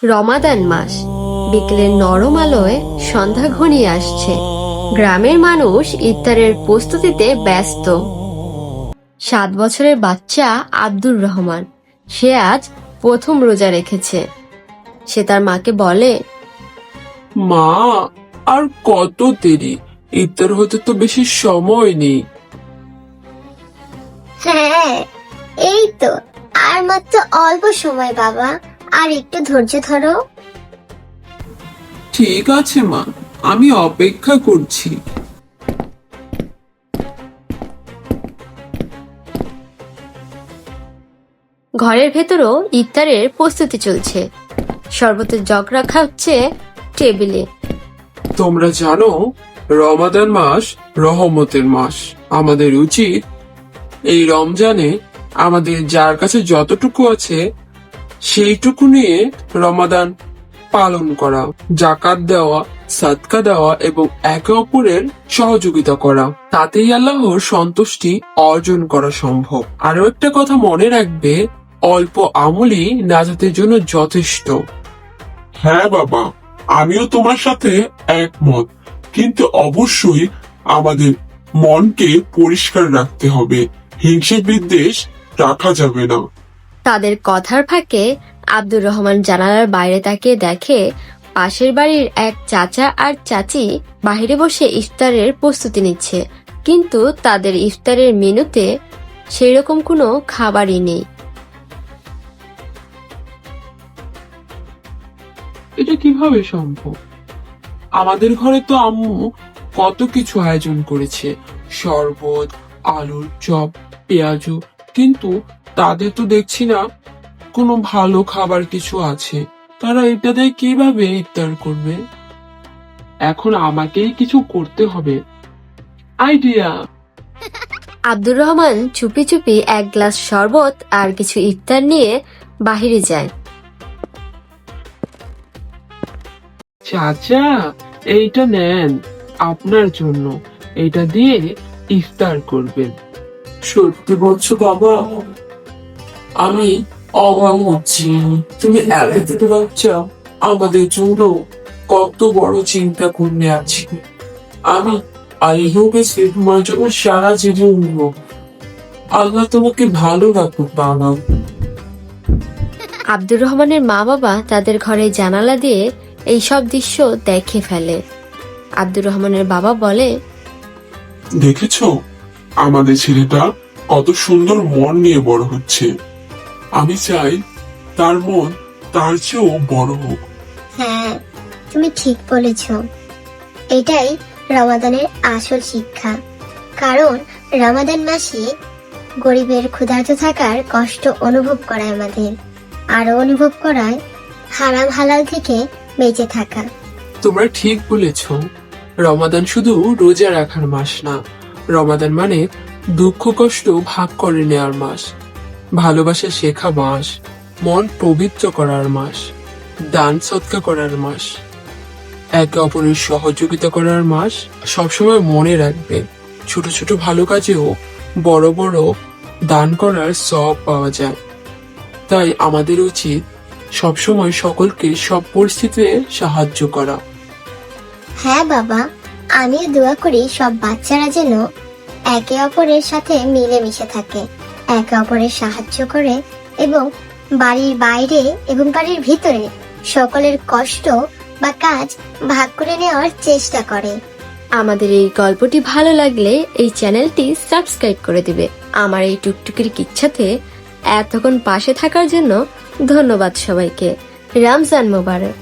রমাদান মাস, বিকেলের নরম আলোয় সন্ধ্যা ঘনিয়ে আসছে। গ্রামের মানুষ ইফতারের প্রস্তুতিতে ব্যস্ত। 7 বছরের বাচ্চা আব্দুর রহমান, সে আজ প্রথম রোজা রেখেছে। সে তার মাকে বলে, মা, আর কত দেরি, ইফতার হতে তো বেশি সময় নেই। হ্যাঁ, এই তো আর মাত্র অল্প সময় বাবা, আর একটু ধৈর্য ধরো। ঠিক আছে মা, আমি অপেক্ষা করছি। ঘরের ভেতরও ইফতারের প্রস্তুতি চলছে। শরবতের জগ রাখা হচ্ছে টেবিলে। তোমরা জানো, রমাদান মাস রহমতের মাস। আমাদের উচিত এই রমজানে আমাদের যার কাছে যতটুকু আছে সেইটুকু নিয়ে রমাদান পালন করা, জাকাত দেওয়া, সাদকা দেওয়া এবং একে অপরের সহযোগিতা করা। তাতেই আল্লাহর সন্তুষ্টি অর্জন করা সম্ভব। আরো একটা কথা মনে রাখবে, অল্প আমলই নাজাতের জন্য যথেষ্ট। হ্যাঁ বাবা, আমিও তোমার সাথে একমত, কিন্তু অবশ্যই আমাদের মনকে পরিষ্কার রাখতে হবে, হিংসে বিদ্বেষ রাখা যাবে না। তাদের কথার ফাঁকে আব্দুর রহমান জানালার বাইরে তাকিয়ে দেখে পাশের বাড়ির এক চাচা আর চাচি বাইরে বসে ইফতারের প্রস্তুতি নিচ্ছে, কিন্তু তাদের ইফতারের মেনুতে সেই রকম কোনো খাবারই নেই। এটা কিভাবে সম্ভব? আমাদের ঘরে তো আম্মু কত কিছু আয়োজন করেছে, শরবত, আলুর চপ, পেঁয়াজু, কিন্তু তাদের তো দেখছি না কোনো ভালো খাবার কিছু আছে। তারা এটা দিয়ে কিভাবে ইফতার করবে? এখন আমাকেই কিছু করতে হবে। আইডিয়া! আব্দুর রহমান চুপি চুপি এক গ্লাস শরবত আর কিছু ইফতার নিয়ে বাহিরে যায়। চাচা, এইটা নেন, আপনার জন্য। এটা দিয়ে ইফতার করবেন। সত্যি বলছো বাবা? আমি অবাক হচ্ছি, তুমি এত ছোট বাচ্চা আমাদের জন্য কত বড় চিন্তা করলে আছি। আমি আল্লাহকে তোমার জন্য সারা জীবন উঠবো। আল্লাহ তোমাকে ভালো রাখুক বাবা। আব্দুর রহমানের মা বাবা তাদের ঘরে জানালা দিয়ে এই সব দৃশ্য দেখে ফেলে। আব্দুর রহমানের বাবা বলে, দেখেছো, আমাদের ছেলেটা কত সুন্দর মন নিয়ে বড় হচ্ছে। আমি চাই তার মন তার চেয়েও বড় হোক। হ্যাঁ, তুমি ঠিক বলেছ। এটাই রমাদানের আসল শিক্ষা। কারণ রমাদান মাসে গরিবের ক্ষুধার্ত থাকার কষ্ট অনুভব করায় আমাদের, আরো অনুভব করায় হারাম হালাল থেকে বেঁচে থাকা। তোমরা ঠিক বলেছ, রমাদান শুধু রোজা রাখার মাস না, রমাদান মানে দুঃখ কষ্ট ভাগ করে নেওয়ার মাস, ভালোবাসা শেখা মাস, মন পবিত্র করার মাস, দান সৎকা করার মাস, একে অপরের সহযোগিতা করার মাস। সবসময় মনে রাখবে, ছোট ছোট ভালো কাজেও বড় বড় দান করার সব পাওয়া যায়। তাই আমাদের উচিত সবসময় সকলকে সব পরিস্থিতিতে সাহায্য করা। হ্যাঁ বাবা, আমিও দোয়া করি সব বাচ্চারা যেন একে অপরের সাথে মিলেমিশে থাকে, একে অপরের সাহায্য করে এবং বাড়ির বাইরে এবং বাড়ির ভিতরে সকলের কষ্ট বা কাজ ভাগ করে নেওয়ার চেষ্টা করে। আমাদের এই গল্পটি ভালো লাগলে এই চ্যানেলটি সাবস্ক্রাইব করে দিবে। আমার এই টুকটুকির কিচ্ছাতে এতক্ষণ পাশে থাকার জন্য ধন্যবাদ সবাইকে। রমজান মোবারক।